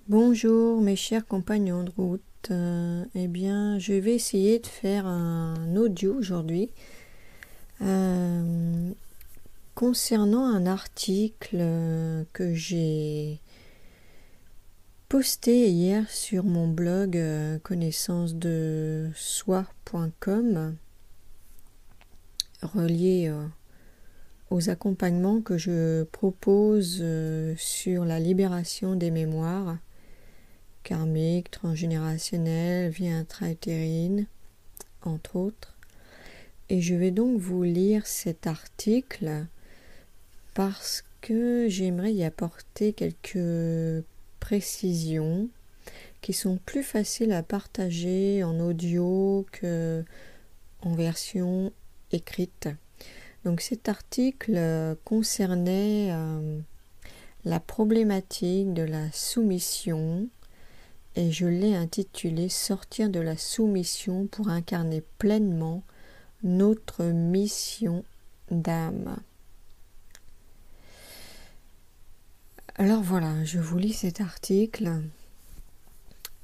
Bonjour mes chers compagnons de route. Je vais essayer de faire un audio aujourd'hui concernant un article que j'ai posté hier sur mon blog connaissancedesoi.com relié aux accompagnements que je propose sur la libération des mémoires karmique, transgénérationnelle, vie intra-utérine, entre autres. Et je vais donc vous lire cet article parce que j'aimerais y apporter quelques précisions qui sont plus faciles à partager en audio que en version écrite. Donc cet article concernait la problématique de la soumission et je l'ai intitulé « Sortir de la soumission pour incarner pleinement notre mission d'âme ». Alors voilà, je vous lis cet article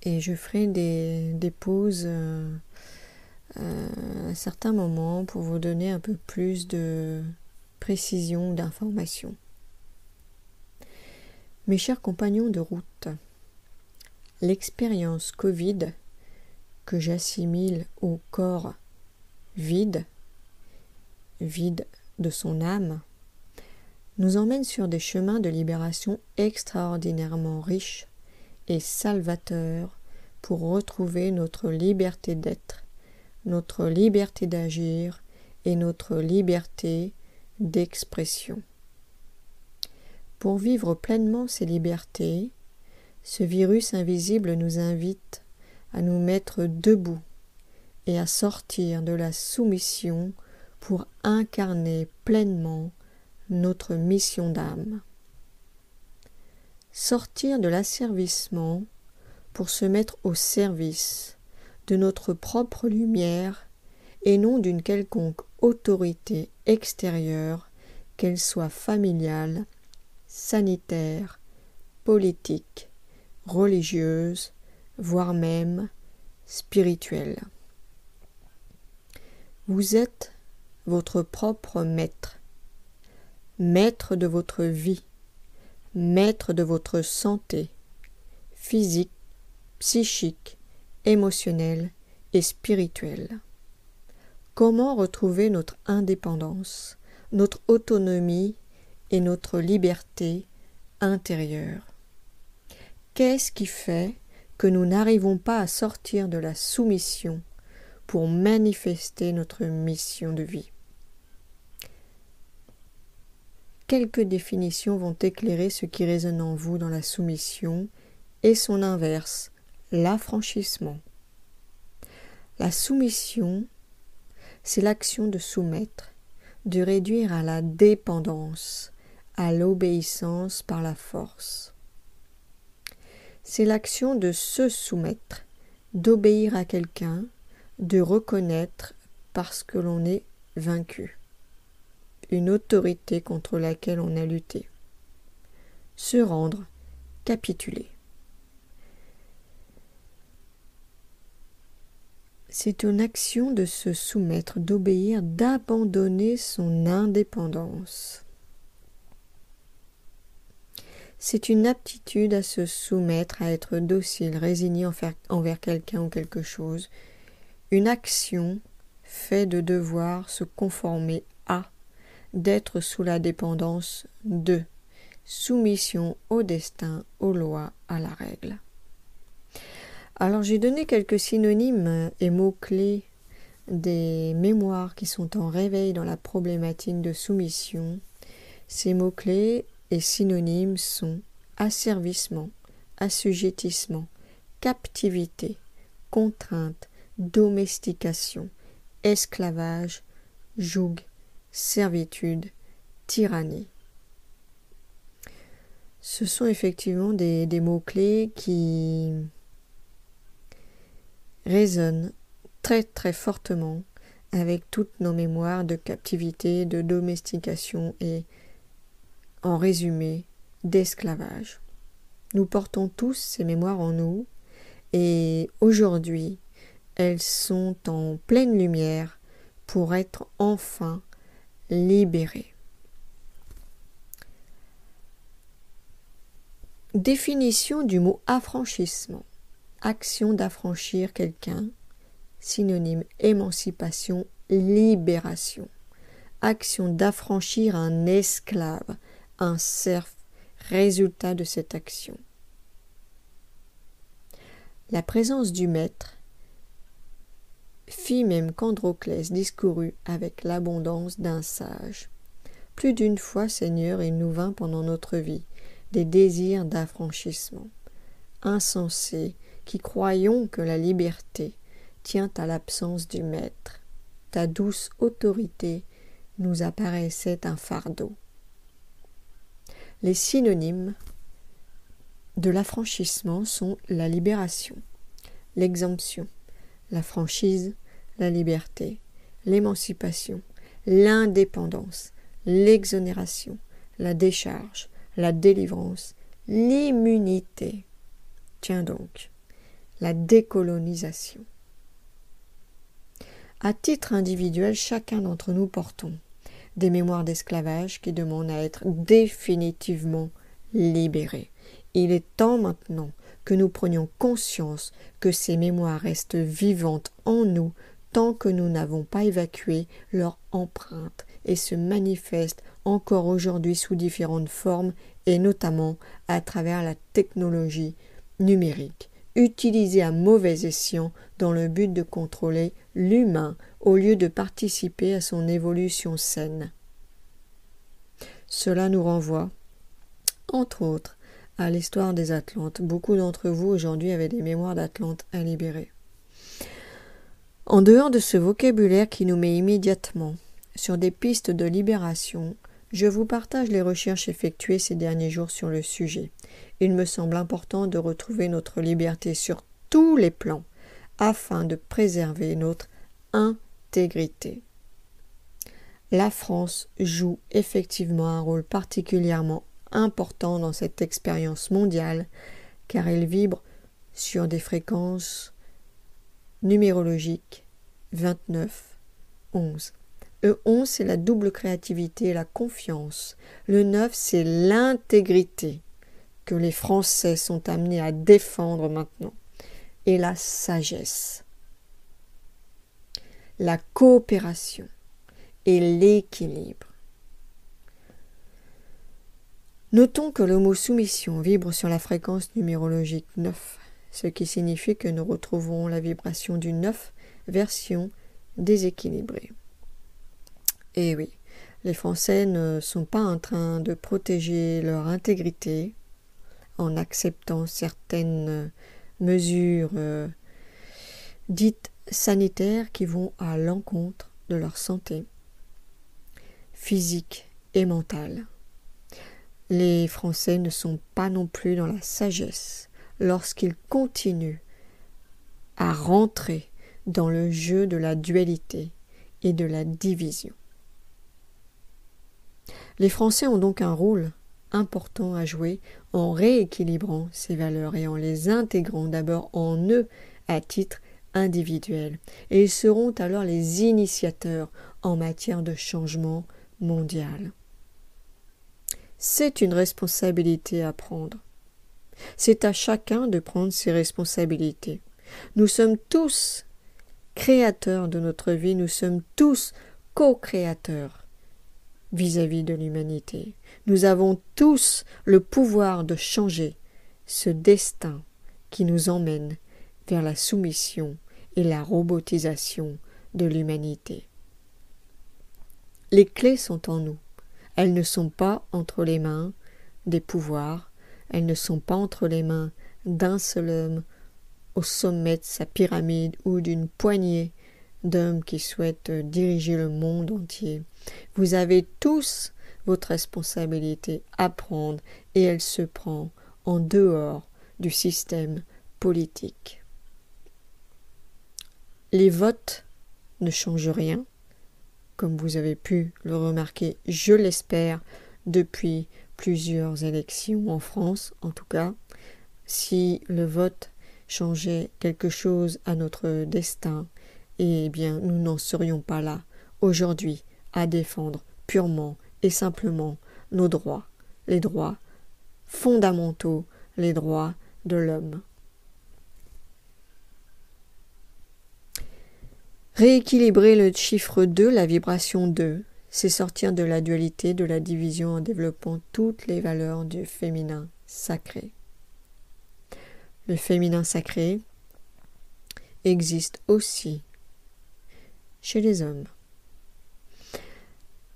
et je ferai des pauses à certains moments pour vous donner un peu plus de précision, d'informations. Mes chers compagnons de route, l'expérience Covid, que j'assimile au corps vide de son âme, nous emmène sur des chemins de libération extraordinairement riches et salvateurs pour retrouver notre liberté d'être, notre liberté d'agir et notre liberté d'expression. Pour vivre pleinement ces libertés, ce virus invisible nous invite à nous mettre debout et à sortir de la soumission pour incarner pleinement notre mission d'âme. Sortir de l'asservissement pour se mettre au service de notre propre lumière et non d'une quelconque autorité extérieure, qu'elle soit familiale, sanitaire, politique, religieuse, voire même spirituelle. Vous êtes votre propre maître, maître de votre vie, maître de votre santé, physique, psychique, émotionnelle et spirituelle. Comment retrouver notre indépendance, notre autonomie et notre liberté intérieure? Qu'est-ce qui fait que nous n'arrivons pas à sortir de la soumission pour manifester notre mission de vie? Quelques définitions vont éclairer ce qui résonne en vous dans la soumission et son inverse, l'affranchissement. La soumission, c'est l'action de soumettre, de réduire à la dépendance, à l'obéissance par la force. C'est l'action de se soumettre, d'obéir à quelqu'un, de reconnaître parce que l'on est vaincu, une autorité contre laquelle on a lutté. Se rendre, capituler. C'est une action de se soumettre, d'obéir, d'abandonner son indépendance. C'est une aptitude à se soumettre, à être docile, résigné envers quelqu'un ou quelque chose. Une action fait de devoir se conformer à, d'être sous la dépendance de, soumission au destin, aux lois, à la règle. Alors j'ai donné quelques synonymes et mots-clés des mémoires qui sont en réveil dans la problématique de soumission. Ces mots-clés et synonymes sont asservissement, assujettissement, captivité, contrainte, domestication, esclavage, joug, servitude, tyrannie. Ce sont effectivement des mots-clés qui résonnent très très fortement avec toutes nos mémoires de captivité, de domestication et, en résumé, d'esclavage. Nous portons tous ces mémoires en nous et aujourd'hui, elles sont en pleine lumière pour être enfin libérées. Définition du mot affranchissement. Action d'affranchir quelqu'un. Synonyme émancipation, libération. Action d'affranchir un esclave, un serf, résultat de cette action. La présence du maître fit même qu'Androclès discourut avec l'abondance d'un sage. Plus d'une fois, Seigneur, il nous vint pendant notre vie des désirs d'affranchissement. Insensés, qui croyons que la liberté tient à l'absence du maître, ta douce autorité nous apparaissait un fardeau. Les synonymes de l'affranchissement sont la libération, l'exemption, la franchise, la liberté, l'émancipation, l'indépendance, l'exonération, la décharge, la délivrance, l'immunité. Tiens donc, la décolonisation. À titre individuel, chacun d'entre nous portons des mémoires d'esclavage qui demandent à être définitivement libérées. Il est temps maintenant que nous prenions conscience que ces mémoires restent vivantes en nous tant que nous n'avons pas évacué leur empreinte et se manifestent encore aujourd'hui sous différentes formes et notamment à travers la technologie numérique, utilisée à mauvais escient dans le but de contrôler l'humain au lieu de participer à son évolution saine. Cela nous renvoie, entre autres, à l'histoire des Atlantes. Beaucoup d'entre vous aujourd'hui avaient des mémoires d'Atlante à libérer. En dehors de ce vocabulaire qui nous met immédiatement sur des pistes de libération, je vous partage les recherches effectuées ces derniers jours sur le sujet. Il me semble important de retrouver notre liberté sur tous les plans afin de préserver notre intégrité. La France joue effectivement un rôle particulièrement important dans cette expérience mondiale car elle vibre sur des fréquences numérologiques 29, 11. Le 11, c'est la double créativité et la confiance. Le 9, c'est l'intégrité que les Français sont amenés à défendre maintenant. Et la sagesse, la coopération et l'équilibre. Notons que le mot soumission vibre sur la fréquence numérologique 9, ce qui signifie que nous retrouvons la vibration du 9, version déséquilibrée. Et oui, les Français ne sont pas en train de protéger leur intégrité en acceptant certaines mesures dites sanitaires qui vont à l'encontre de leur santé physique et mentale. Les Français ne sont pas non plus dans la sagesse lorsqu'ils continuent à rentrer dans le jeu de la dualité et de la division. Les Français ont donc un rôle important à jouer en rééquilibrant ces valeurs et en les intégrant d'abord en eux à titre individuel. Et ils seront alors les initiateurs en matière de changement mondial. C'est une responsabilité à prendre. C'est à chacun de prendre ses responsabilités. Nous sommes tous créateurs de notre vie, nous sommes tous co-créateurs vis-à-vis de l'humanité. Nous avons tous le pouvoir de changer ce destin qui nous emmène vers la soumission et la robotisation de l'humanité. Les clés sont en nous. Elles ne sont pas entre les mains des pouvoirs, elles ne sont pas entre les mains d'un seul homme au sommet de sa pyramide ou d'une poignée d'hommes qui souhaitent diriger le monde entier. Vous avez tous votre responsabilité à prendre et elle se prend en dehors du système politique. Les votes ne changent rien, comme vous avez pu le remarquer, je l'espère, depuis plusieurs élections en France, en tout cas. Si le vote changeait quelque chose à notre destin, eh bien, nous n'en serions pas là, aujourd'hui, à défendre purement et simplement nos droits, les droits fondamentaux, les droits de l'homme. Rééquilibrer le chiffre 2, la vibration 2, c'est sortir de la dualité, de la division en développant toutes les valeurs du féminin sacré. Le féminin sacré existe aussi chez les hommes.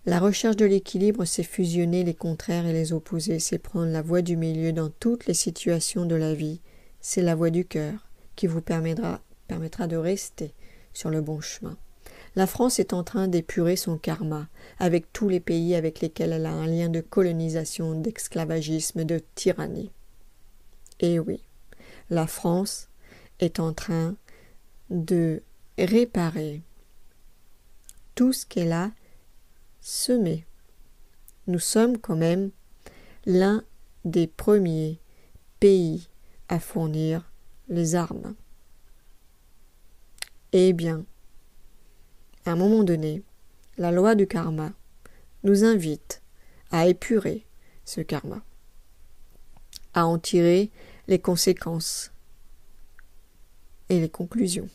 La recherche de l'équilibre, c'est fusionner les contraires et les opposés, c'est prendre la voie du milieu dans toutes les situations de la vie, c'est la voie du cœur qui vous permettra de rester sur le bon chemin. La France est en train d'épurer son karma avec tous les pays avec lesquels elle a un lien de colonisation, d'esclavagisme, de tyrannie. Et oui, la France est en train de réparer tout ce qu'elle a semé. Nous sommes quand même l'un des premiers pays à fournir les armes. Eh bien, à un moment donné, la loi du karma nous invite à épurer ce karma, à en tirer les conséquences et les conclusions.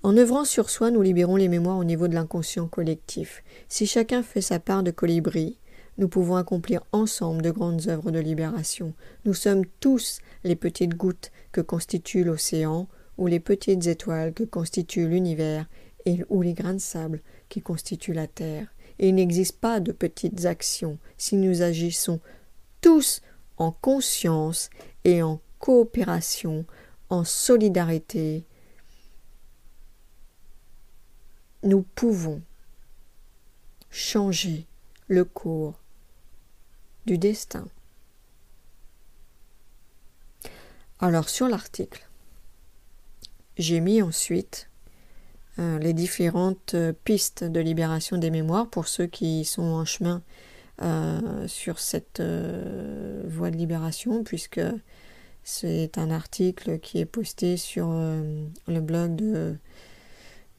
En œuvrant sur soi, nous libérons les mémoires au niveau de l'inconscient collectif. Si chacun fait sa part de colibri, nous pouvons accomplir ensemble de grandes œuvres de libération. Nous sommes tous les petites gouttes que constitue l'océan, ou les petites étoiles que constitue l'univers, ou les grains de sable qui constituent la terre. Et il n'existe pas de petites actions si nous agissons tous en conscience et en coopération, en solidarité. Nous pouvons changer le cours du destin. Alors sur l'article, j'ai mis ensuite les différentes pistes de libération des mémoires pour ceux qui sont en chemin sur cette voie de libération, puisque c'est un article qui est posté sur le blog de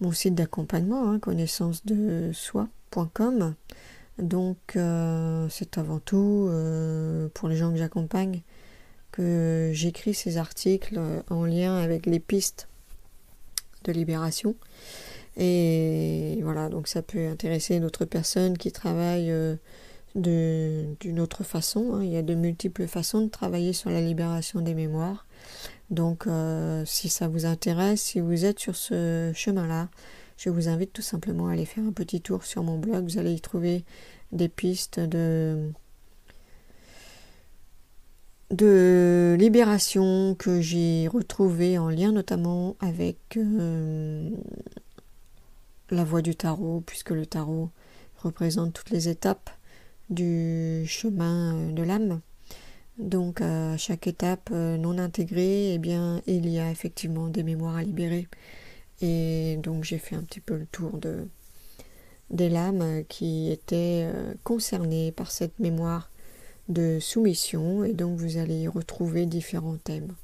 mon site d'accompagnement, connaissance-de-soi.com. Donc c'est avant tout pour les gens que j'accompagne que j'écris ces articles en lien avec les pistes de libération. Et voilà, donc ça peut intéresser d'autres personnes qui travaillent d'une autre façon. Il y a de multiples façons de travailler sur la libération des mémoires. Donc si ça vous intéresse, si vous êtes sur ce chemin-là, je vous invite tout simplement à aller faire un petit tour sur mon blog. Vous allez y trouver des pistes de libération que j'ai retrouvées en lien notamment avec la voie du tarot, puisque le tarot représente toutes les étapes du chemin de l'âme. Donc à chaque étape non intégrée, eh bien, il y a effectivement des mémoires à libérer. Et donc j'ai fait un petit peu le tour des lames qui étaient concernées par cette mémoire de soumission, et donc vous allez y retrouver différents thèmes.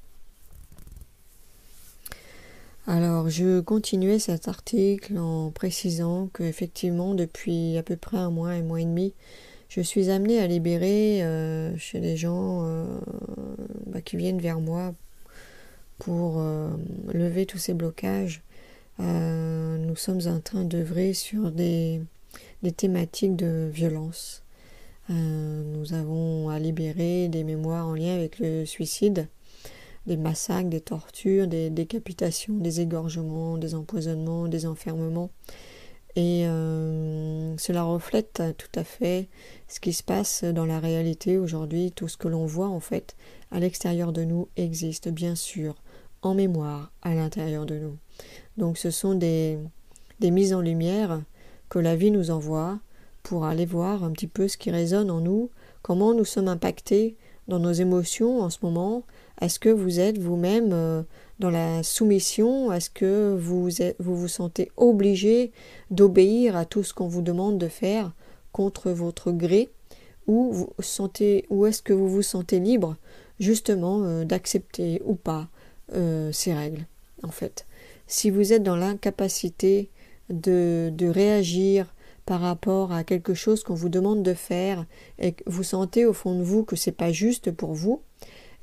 Alors je continuais cet article en précisant que effectivement depuis à peu près un mois et demi, je suis amenée à libérer chez les gens qui viennent vers moi pour lever tous ces blocages. Nous sommes en train d'œuvrer sur des thématiques de violence. Nous avons à libérer des mémoires en lien avec le suicide, des massacres, des tortures, des décapitations, des égorgements, des empoisonnements, des enfermements. Et cela reflète tout à fait ce qui se passe dans la réalité aujourd'hui. Tout ce que l'on voit en fait à l'extérieur de nous existe bien sûr en mémoire à l'intérieur de nous. Donc ce sont des mises en lumière que la vie nous envoie pour aller voir un petit peu ce qui résonne en nous, comment nous sommes impactés dans nos émotions en ce moment. Est-ce que vous êtes vous-même dans la soumission? Est-ce que vous vous sentez obligé d'obéir à tout ce qu'on vous demande de faire contre votre gré? où est-ce que vous vous sentez libre justement d'accepter ou pas ces règles, en fait. Si vous êtes dans l'incapacité de réagir par rapport à quelque chose qu'on vous demande de faire et que vous sentez au fond de vous que c'est pas juste pour vous,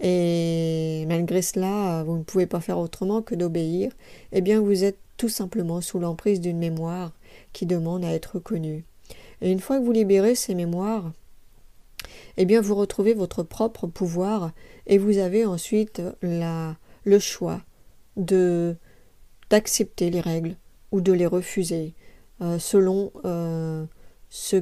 et malgré cela, vous ne pouvez pas faire autrement que d'obéir, eh bien vous êtes tout simplement sous l'emprise d'une mémoire qui demande à être connue. Et une fois que vous libérez ces mémoires, eh bien vous retrouvez votre propre pouvoir et vous avez ensuite le choix d'accepter les règles ou de les refuser selon ce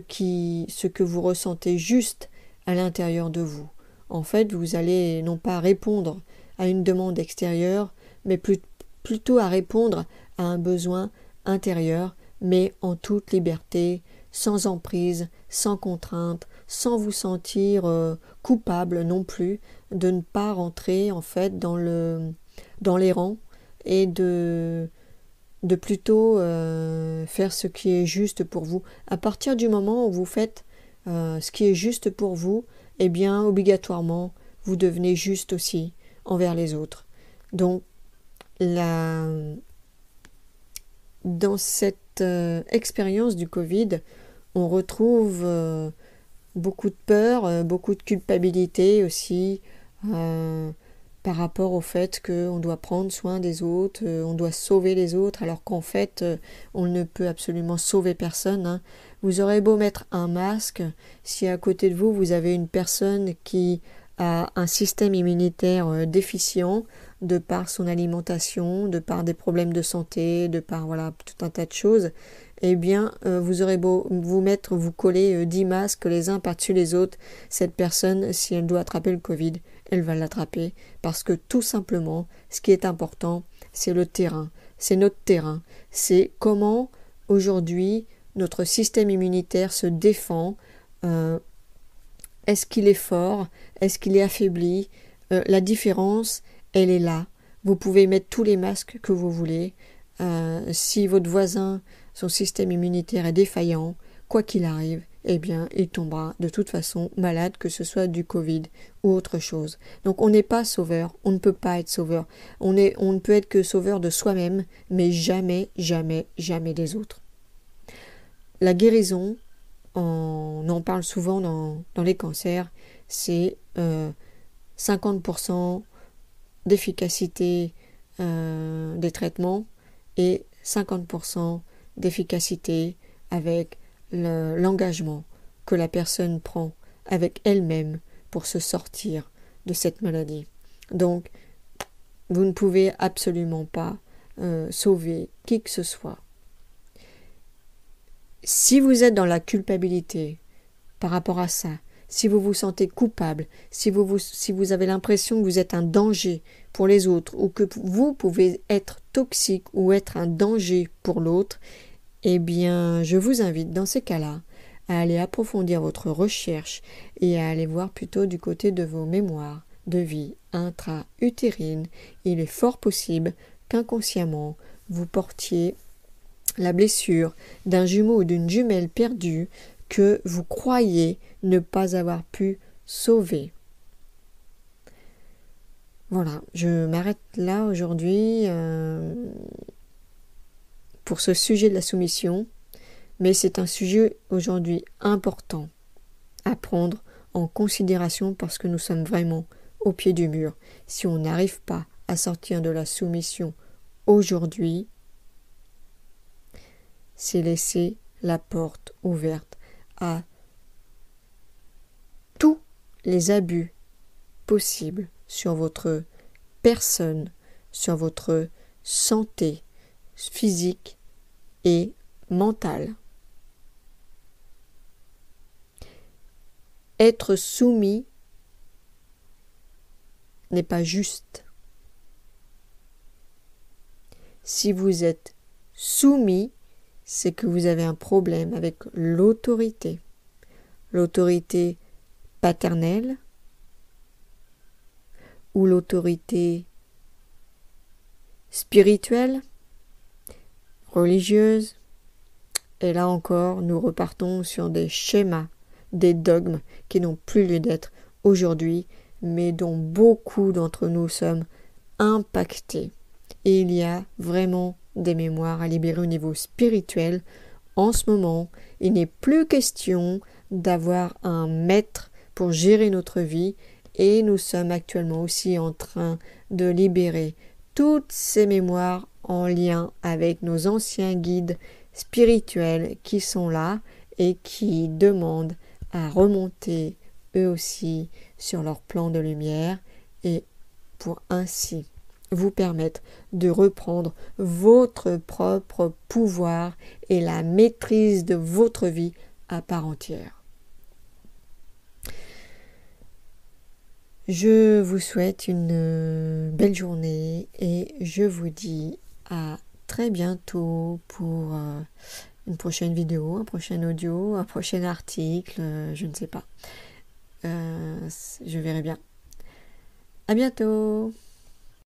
que vous ressentez juste à l'intérieur de vous. En fait, vous allez non pas répondre à une demande extérieure, mais plutôt à répondre à un besoin intérieur, mais en toute liberté, sans emprise, sans contrainte, sans vous sentir coupable non plus de ne pas rentrer en fait dans les rangs et de plutôt faire ce qui est juste pour vous. À partir du moment où vous faites ce qui est juste pour vous, eh bien obligatoirement vous devenez juste aussi envers les autres. Donc dans cette expérience du Covid, on retrouve beaucoup de peur, beaucoup de culpabilité aussi par rapport au fait qu'on doit prendre soin des autres, on doit sauver les autres, alors qu'en fait on ne peut absolument sauver personne, hein. Vous aurez beau mettre un masque, si à côté de vous vous avez une personne qui a un système immunitaire déficient, de par son alimentation, de par des problèmes de santé, de par voilà tout un tas de choses, eh bien vous aurez beau vous coller 10 masques les uns par-dessus les autres, cette personne, si elle doit attraper le Covid, elle va l'attraper, parce que tout simplement, ce qui est important, c'est le terrain, c'est notre terrain, c'est comment aujourd'hui notre système immunitaire se défend, est-ce qu'il est fort, est-ce qu'il est affaibli, la différence, elle est là. Vous pouvez mettre tous les masques que vous voulez, si votre voisin, son système immunitaire est défaillant, quoi qu'il arrive, eh bien, il tombera de toute façon malade, que ce soit du Covid ou autre chose. Donc on n'est pas sauveur, on ne peut pas être sauveur. On ne peut être que sauveur de soi-même, mais jamais, jamais, jamais des autres. La guérison, on en parle souvent dans les cancers, c'est 50% d'efficacité des traitements et 50% d'efficacité avec l'engagement que la personne prend avec elle-même pour se sortir de cette maladie. Donc, vous ne pouvez absolument pas sauver qui que ce soit. Si vous êtes dans la culpabilité par rapport à ça, si vous vous sentez coupable, si vous avez l'impression que vous êtes un danger pour les autres ou que vous pouvez être toxique ou être un danger pour l'autre, eh bien, je vous invite dans ces cas-là à aller approfondir votre recherche et à aller voir plutôt du côté de vos mémoires de vie intra-utérine. Il est fort possible qu'inconsciemment, vous portiez la blessure d'un jumeau ou d'une jumelle perdue que vous croyez ne pas avoir pu sauver. Voilà, je m'arrête là aujourd'hui pour ce sujet de la soumission, mais c'est un sujet aujourd'hui important à prendre en considération parce que nous sommes vraiment au pied du mur. Si on n'arrive pas à sortir de la soumission aujourd'hui, c'est laisser la porte ouverte à tous les abus possibles sur votre personne, sur votre santé physique et mentale. Être soumis n'est pas juste. Si vous êtes soumis, c'est que vous avez un problème avec l'autorité. L'autorité paternelle ou l'autorité spirituelle, religieuse. Et là encore, nous repartons sur des schémas des dogmes qui n'ont plus lieu d'être aujourd'hui, mais dont beaucoup d'entre nous sommes impactés. Et il y a vraiment des mémoires à libérer au niveau spirituel. En ce moment, il n'est plus question d'avoir un maître pour gérer notre vie, et nous sommes actuellement aussi en train de libérer toutes ces mémoires en lien avec nos anciens guides spirituels qui sont là et qui demandent à remonter eux aussi sur leur plan de lumière, et pour ainsi vous permettre de reprendre votre propre pouvoir et la maîtrise de votre vie à part entière. Je vous souhaite une belle journée et je vous dis à très bientôt pour une prochaine vidéo, un prochain audio, un prochain article, je ne sais pas. Je verrai bien. À bientôt!